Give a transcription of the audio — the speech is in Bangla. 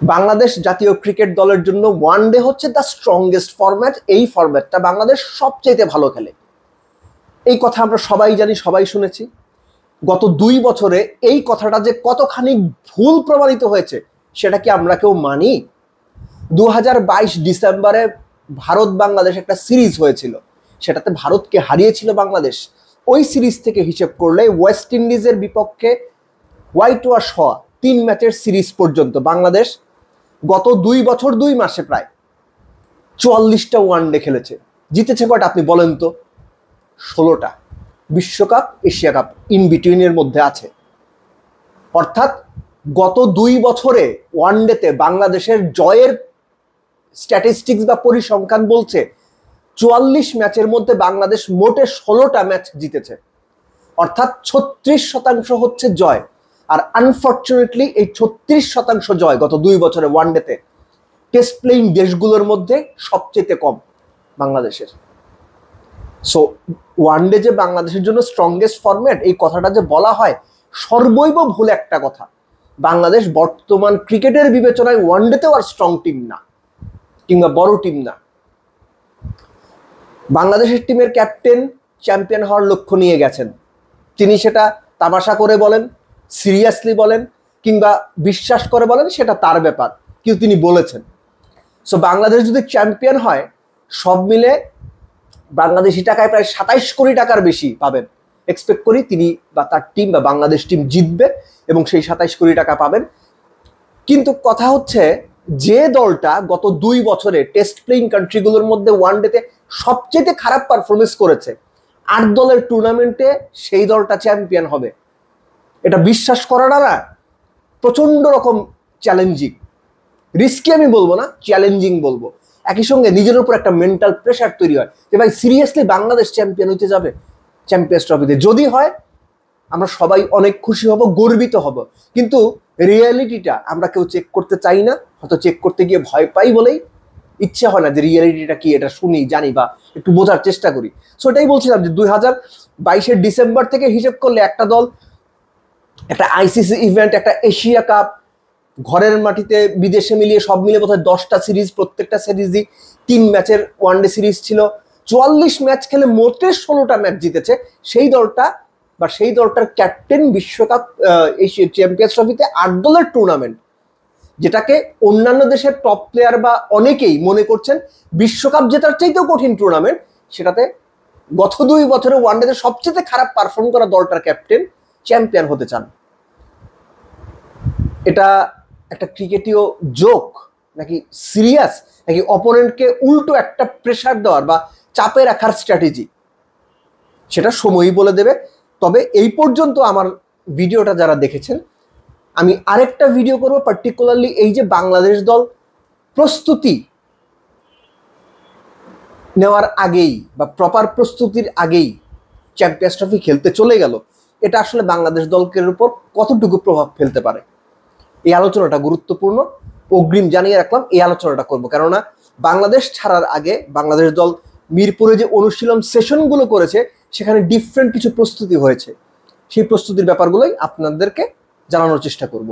বাংলাদেশ জাতীয় ক্রিকেট দলের জন্য ওয়ানডে হচ্ছে দ্য স্ট্রংগেস্ট ফরম্যাট। এই ফরম্যাটটা বাংলাদেশ সবচেয়ে ভালো খেলে, এই কথা আমরা সবাই জানি, সবাই শুনেছি। গত 2 বছরে এই কথাটা যে কতখানি ভুল প্রমাণিত হয়েছে সেটা কি আমরা কেউ মানি? 2022 ডিসেম্বরে ভারত বাংলাদেশ একটা সিরিজ হয়েছিল, সেটাতে ভারতকে হারিয়েছিল বাংলাদেশ। ওই সিরিজ থেকে হিসেব করলে ওয়েস্ট ইন্ডিজের বিপক্ষে হোয়াইট ওয়াশ হওয়া 3 ম্যাচের সিরিজ পর্যন্ত বাংলাদেশ গত 2 বছর 2 মাসে প্রায় 44টা ওয়ানডে খেলেছে। জিতেছে কয়টা আপনি বলেন তো? 16টা। বিশ্বকাপ, এশিয়া কাপ ইন বিটুইনের মধ্যে আছে। অর্থাৎ গত 2 বছরে ওয়ানডেতে বাংলাদেশের জয়ের স্ট্যাটিস্টিক্স বা পরিসংখ্যান বলছে 44 ম্যাচের মধ্যে বাংলাদেশ মোটে 16টা ম্যাচ জিতেছে, অর্থাৎ 36% হচ্ছে জয়। আর আনফর্চুনেটলি এই 36% জয় গত 2 বছরে ওয়ানডেতে টেস্ট প্লেইং দেশগুলোর মধ্যে সবচেয়ে কম বাংলাদেশের। সো ওয়ানডে যে বাংলাদেশের জন্য স্ট্রংগেস্ট ফরম্যাট, এই কথাটা যে বলা হয় সর্বৈব ভুল একটা কথা। বাংলাদেশ বর্তমান ক্রিকেটের বিবেচনায় ওয়ানডেতেও আর স্ট্রং টিম না, কিংবা বড় টিম না। বাংলাদেশের টিমের ক্যাপ্টেন চ্যাম্পিয়ন হওয়ার লক্ষ্য নিয়ে গেছেন, তিনি সেটা তামাশা করে বলেন, সিরিয়াসলি বলেন, কিংবা বিশ্বাস করে বলেন, সেটা তার ব্যাপার, কিন্তু তিনি বলেছেন। সো বাংলাদেশ যদি চ্যাম্পিয়ন হয়, সব মিলে বাংলাদেশি টাকায় প্রায় 27 কোটি টাকার বেশি পাবেন। এক্সপেক্ট করি তিনি বা তার টিম বা বাংলাদেশ টিম জিতবে এবং সেই 27 কোটি টাকা পাবেন। কিন্তু কথা হচ্ছে, যে দলটা গত 2 বছরে টেস্ট প্লেইং কান্ট্রিগুলোর মধ্যে ওয়ানডেতে সবচেয়ে খারাপ পারফরমেন্স করেছে, 8 দলের টুর্নামেন্টে সেই দলটা চ্যাম্পিয়ন হবে, এটা বিশ্বাস করাটা না প্রচন্ড রকম চ্যালেঞ্জিং। রিস্কি আমি বলবো না, চ্যালেঞ্জিং বলবো। একই সঙ্গে নিজের উপর একটা মেন্টাল প্রেশার তৈরি হয় যে ভাই সিরিয়াসলি বাংলাদেশ চ্যাম্পিয়ন হতে যাবে চ্যাম্পিয়ন্স ট্রফিতে। যদি হয় আমরা সবাই অনেক খুশি হব, গর্বিত হব, কিন্তু রিয়েলিটিটা আমরা কেউ চেক করতে চাই না। হয়তো চেক করতে গিয়ে ভয় পাই বলেই ইচ্ছা হয় না যে রিয়েলিটিটা কি এটা শুনি, জানি বা একটু বোঝার চেষ্টা করি। সো এটাই বলছিলাম যে 2022 ডিসেম্বর থেকে হিসেব করলে একটা দল একটা আইসিসি ইভেন্ট, একটা এশিয়া কাপ, ঘরের মাটিতে বিদেশে মিলিয়ে সব মিলে বোধহয় 10টা সিরিজ, প্রত্যেকটা সিরিজই 3 ম্যাচের ওয়ানডে সিরিজ ছিল। 44 ম্যাচ খেলে মোটে 16টা ম্যাচ জিতেছে সেই দলটা, বা সেই দলটার ক্যাপ্টেন বিশ্বকাপ এশিয়া চ্যাম্পিয়ন্স ট্রফিতে 8 দলের টুর্নামেন্ট, যেটাকে অন্যান্য দেশের টপ প্লেয়ার বা অনেকেই মনে করছেন বিশ্বকাপ জেতার চাইতেও কঠিন টুর্নামেন্ট, সেটাতে গত 2 বছরে ওয়ানডেতে সবচেয়ে খারাপ পারফর্ম করা দলটার ক্যাপ্টেন চ্যাম্পিয়ন হতে চান। এটা একটা ক্রিকেটীয় জোক নাকি সিরিয়াস, নাকি অপোনেন্টকে উল্টো একটা প্রেশার দেওয়ার বা চাপে রাখার স্ট্র্যাটেজি, সেটা সময়ই বলে দেবে। তবে এই পর্যন্ত আমার ভিডিওটা যারা দেখেছেন, আমি আরেকটা ভিডিও করব পার্টিকুলারলি এই যে বাংলাদেশ দল প্রস্তুতি নেওয়ার আগেই বা প্রপার প্রস্তুতির আগেই চ্যাম্পিয়ন্স ট্রফি খেলতে চলে গেল, এটা আসলে বাংলাদেশ দলের উপর কতটুকু প্রভাব ফেলতে পারে। এই আলোচনাটা গুরুত্বপূর্ণ, অগ্রিম জানিয়ে রাখলাম এই আলোচনাটা করব, কেননা বাংলাদেশ ছাড়ার আগে বাংলাদেশ দল মিরপুরে যে অনুশীলন সেশনগুলো করেছে সেখানে ডিফারেন্ট কিছু প্রস্তুতি হয়েছে, সেই প্রস্তুতির ব্যাপারগুলোই আপনাদেরকে জানানোর চেষ্টা করব।